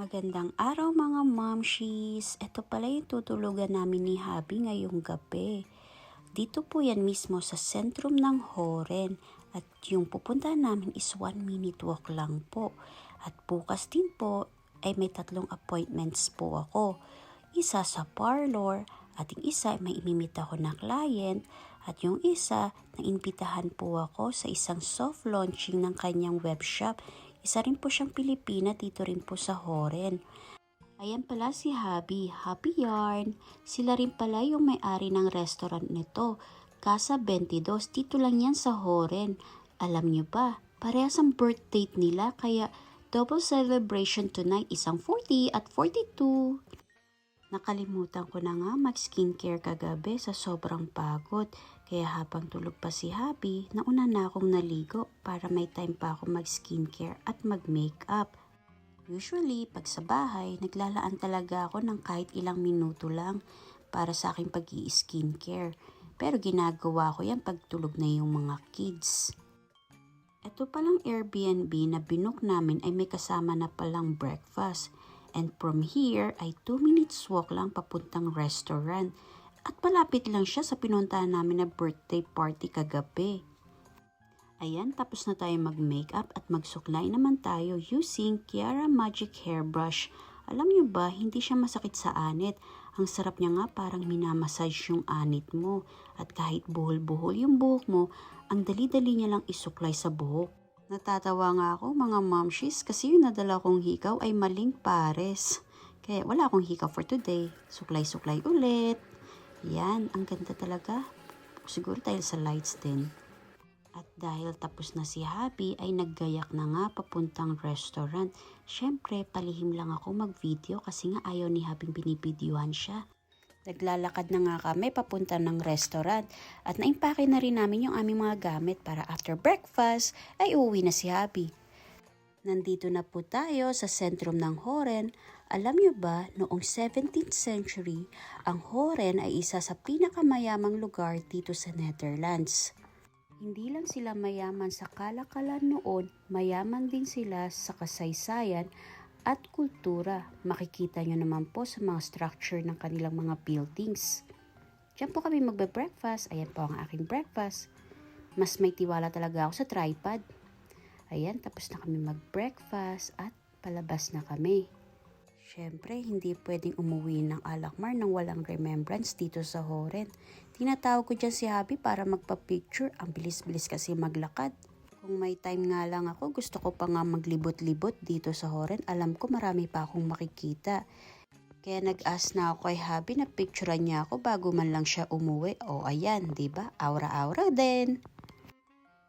Magandang araw mga momshies. Ito pala yung tutulugan namin ni Habi ngayong gabi. Dito po yan mismo sa sentrum ng Horen. At yung pupuntahan namin is 1 minute walk lang po. At bukas din po ay may 3 appointments po ako. Isa sa parlor at yung isa may imimita ko na client. At yung isa, naimbitahan po ako sa isang soft launching ng kanyang webshop. Isa rin po siyang Pilipina dito rin po sa Horen. Ayan pala si Habi, Happy Yarn. Sila rin pala yung may-ari ng restaurant nito. Casa 22, dito lang yan sa Horen. Alam nyo ba, parehas ang birth date nila kaya double celebration tonight, isang 40 at 42. Nakalimutan ko na nga mag-skincare kagabi sa sobrang pagod. Kaya habang tulog pa si Habi, nauna na akong naligo para may time pa ako mag-skincare at mag-makeup. Usually, pag sa bahay, naglalaan talaga ako ng kahit ilang minuto lang para sa aking pag-i-skincare. Pero ginagawa ko yan pag tulog na yung mga kids. Ito palang Airbnb na binook namin ay may kasama na palang breakfast. And from here ay 2 minutes walk lang papuntang restaurant. At palapit lang siya sa pinuntahan namin na birthday party kagabi. Ayan, tapos na tayo mag-makeup at magsuklay naman tayo using Kiara Magic Hairbrush. Alam niyo ba, hindi siya masakit sa anit. Ang sarap niya nga parang minamassage yung anit mo. At kahit buhol-buhol yung buhok mo, ang dali-dali niya lang isuklay sa buhok. Natatawa nga ako mga momshies kasi yung nadala kong hikaw ay maling pares. Kaya wala akong hikaw for today. Suklay-suklay ulit. Yan, ang ganda talaga. Siguro dahil sa lights din. At dahil tapos na si Habi ay naggayak na nga papuntang restaurant. Syempre, palihim lang ako mag-video kasi nga ayaw ni Habing binibidyohan siya. Naglalakad na nga kami papunta ng restaurant at naimpake na rin namin yung aming mga gamit para after breakfast ay uuwi na si Habi. Nandito na po tayo sa sentrum ng Horen. Alam niyo ba, noong 17th century, ang Horen ay isa sa pinakamayamang lugar dito sa Netherlands. Hindi lang sila mayaman sa kalakalan noon, mayaman din sila sa kasaysayan at kultura. Makikita nyo naman po sa mga structure ng kanilang mga buildings. Diyan po kami magbe-breakfast. Ayan po ang aking breakfast. Mas may tiwala talaga ako sa tripod. Ayan, tapos na kami mag-breakfast at palabas na kami. Syempre, hindi pwedeng umuwi ng Alakmar nang walang remembrance dito sa Horen. Tinatawag ko dyan si Habi para magpa-picture. Ang bilis-bilis kasi maglakad. Kung may time nga lang ako, gusto ko pa nga maglibot-libot dito sa Horen. Alam ko marami pa akong makikita. Kaya nag-ask na ako kay Habi na picturean niya ako bago man lang siya umuwi. O ayan, diba? Aura-aura din.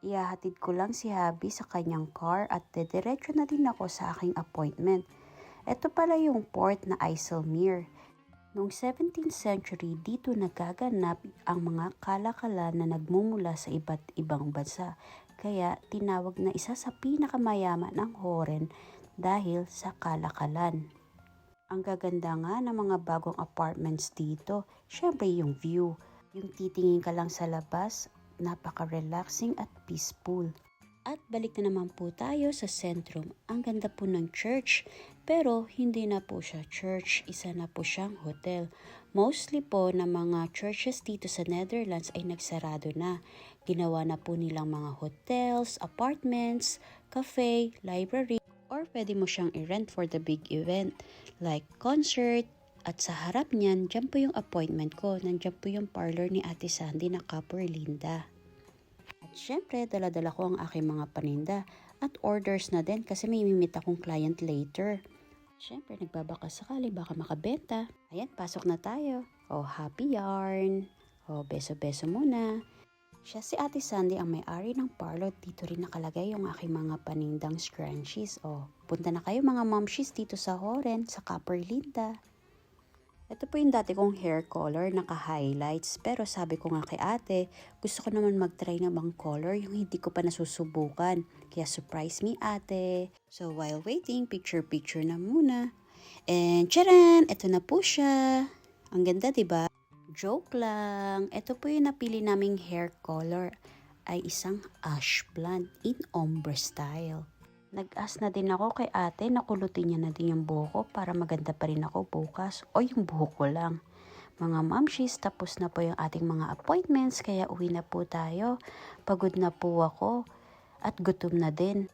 Ihahatid ko lang si Habi sa kanyang car at dediretso na din ako sa aking appointment. Ito pala yung port na IJsselmeer. Noong 17th century, dito nagaganap ang mga kalakalan na nagmumula sa iba't ibang bansa. Kaya tinawag na isa sa pinakamayaman ang Horen dahil sa kalakalan. Ang gaganda nga ng mga bagong apartments dito, syempre yung view. Yung titingin ka lang sa labas, napaka-relaxing at peaceful. At balik na naman po tayo sa sentrum. Ang ganda po ng church, pero hindi na po siya church, isa na po siyang hotel. Mostly po na mga churches dito sa Netherlands ay nagsarado na. Ginawa na po nilang mga hotels, apartments, cafe, library, or pwede mo siyang i-rent for the big event like concert. At sa harap niyan, dyan po yung appointment ko. Nandyan po yung parlor ni Ate Sandy na Copper Linda. At syempre, dala-dala ko ang aking mga paninda at orders na din kasi may mimit akong client later. Syempre, nagbabaka sakali baka makabenta. Ayan, pasok na tayo. Oh, Happy Yarn. Oh, beso-beso muna. Siya si Ate Sandy ang may-ari ng parlor. Dito rin nakalagay yung aking mga panindang scrunchies. Oh, punta na kayo mga momshies dito sa Horen, sa Copper Linda. Ito po yung dati kong hair color, naka-highlights. Pero sabi ko nga kay ate, gusto ko naman mag-try ng bang color yung hindi ko pa nasusubukan. Kaya surprise me ate. So while waiting, picture-picture na muna. And charan! Ito na po siya. Ang ganda diba? Joke lang. Ito po yung napili naming hair color. Ay isang ash blonde in ombre style. Nag-ask na din ako kay ate na kulutin niya na din yung buhok ko para maganda pa rin ako bukas o yung buhok ko lang. Mga mamshis, tapos na po yung ating mga appointments kaya uwi na po tayo. Pagod na po ako at gutom na din.